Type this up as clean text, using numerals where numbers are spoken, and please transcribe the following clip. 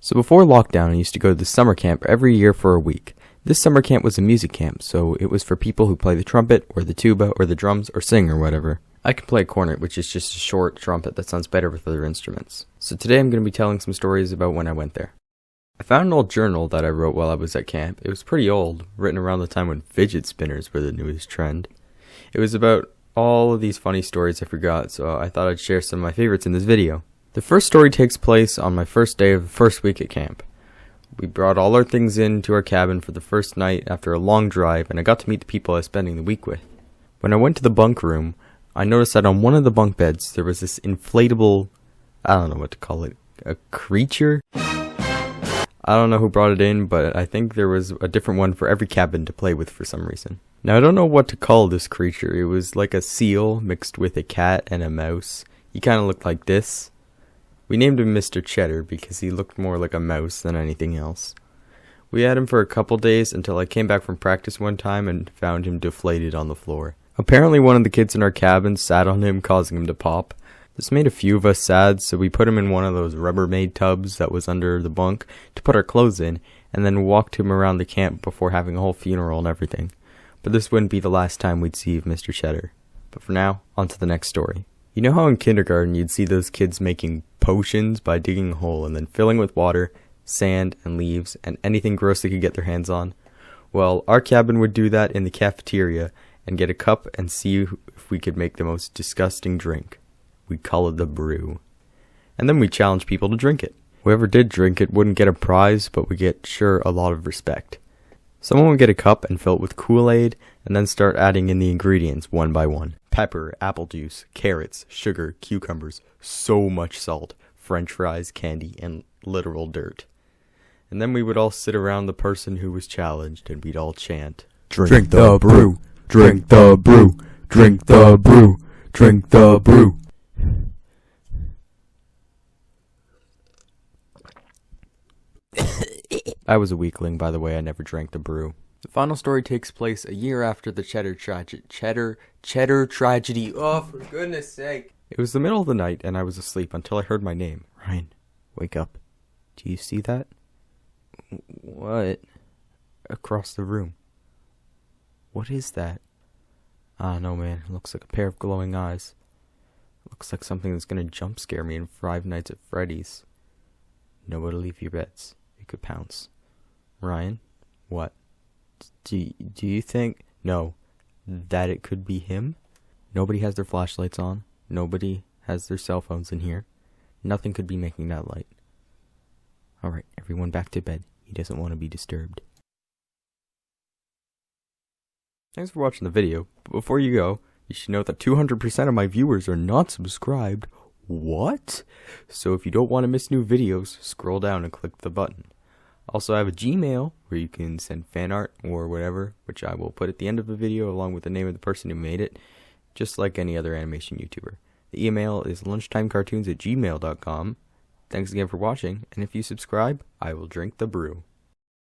So before lockdown, I used to go to the summer camp every year for a week. This summer camp was a music camp, so it was for people who play the trumpet, or the tuba, or the drums, or sing, or whatever. I can play a cornet, which is just a short trumpet that sounds better with other instruments. So today I'm going to be telling some stories about when I went there. I found an old journal that I wrote while I was at camp. It was pretty old, written around the time when fidget spinners were the newest trend. It was about all of these funny stories I forgot, so I thought I'd share some of my favorites in this video. The first story takes place on my first day of the first week at camp. We brought all our things into our cabin for the first night after a long drive, and I got to meet the people I was spending the week with. When I went to the bunk room, I noticed that on one of the bunk beds there was this inflatable, I don't know what to call it, a creature? I don't know who brought it in, but I think there was a different one for every cabin to play with for some reason. Now I don't know what to call this creature. It was like a seal mixed with a cat and a mouse. He kind of looked like this. We named him Mr. Cheddar because he looked more like a mouse than anything else. We had him for a couple days until I came back from practice one time and found him deflated on the floor. Apparently one of the kids in our cabin sat on him, causing him to pop. This made a few of us sad, so we put him in one of those Rubbermaid tubs that was under the bunk to put our clothes in, and then walked him around the camp before having a whole funeral and everything. But this wouldn't be the last time we'd see of Mr. Cheddar. But for now, on to the next story. You know how in kindergarten you'd see those kids making potions by digging a hole and then filling with water, sand, and leaves, and anything gross they could get their hands on? Well, our cabin would do that in the cafeteria and get a cup and see if we could make the most disgusting drink. We'd call it the brew. And then we'd challenge people to drink it. Whoever did drink it wouldn't get a prize, but would get a lot of respect. Someone would get a cup and fill it with Kool-Aid, and then start adding in the ingredients one by one. Pepper, apple juice, carrots, sugar, cucumbers, so much salt, french fries, candy, and literal dirt. And then we would all sit around the person who was challenged, and we'd all chant, Drink the brew, drink the brew, drink the brew, drink the brew. I was a weakling, by the way. I never drank the brew. The final story takes place a year after the Cheddar tragedy. Oh, for goodness sake. It was the middle of the night, and I was asleep until I heard my name. Ryan, wake up. Do you see that? What? Across the room. What is that? I don't know, man. It looks like a pair of glowing eyes. It looks like something that's gonna jump scare me in Five Nights at Freddy's. Nowhere to leave your bets. You could pounce. Ryan? What? Do you think... No. That it could be him? Nobody has their flashlights on. Nobody has their cell phones in here. Nothing could be making that light. Alright, everyone back to bed. He doesn't want to be disturbed. Thanks for watching the video. But before you go, you should note that 200% of my viewers are not subscribed. What? So if you don't want to miss new videos, scroll down and click the button. Also, I have a Gmail where you can send fan art or whatever, which I will put at the end of the video along with the name of the person who made it, just like any other animation YouTuber. The email is lunchtimecartoons@gmail.com. Thanks again for watching, and if you subscribe, I will drink the brew.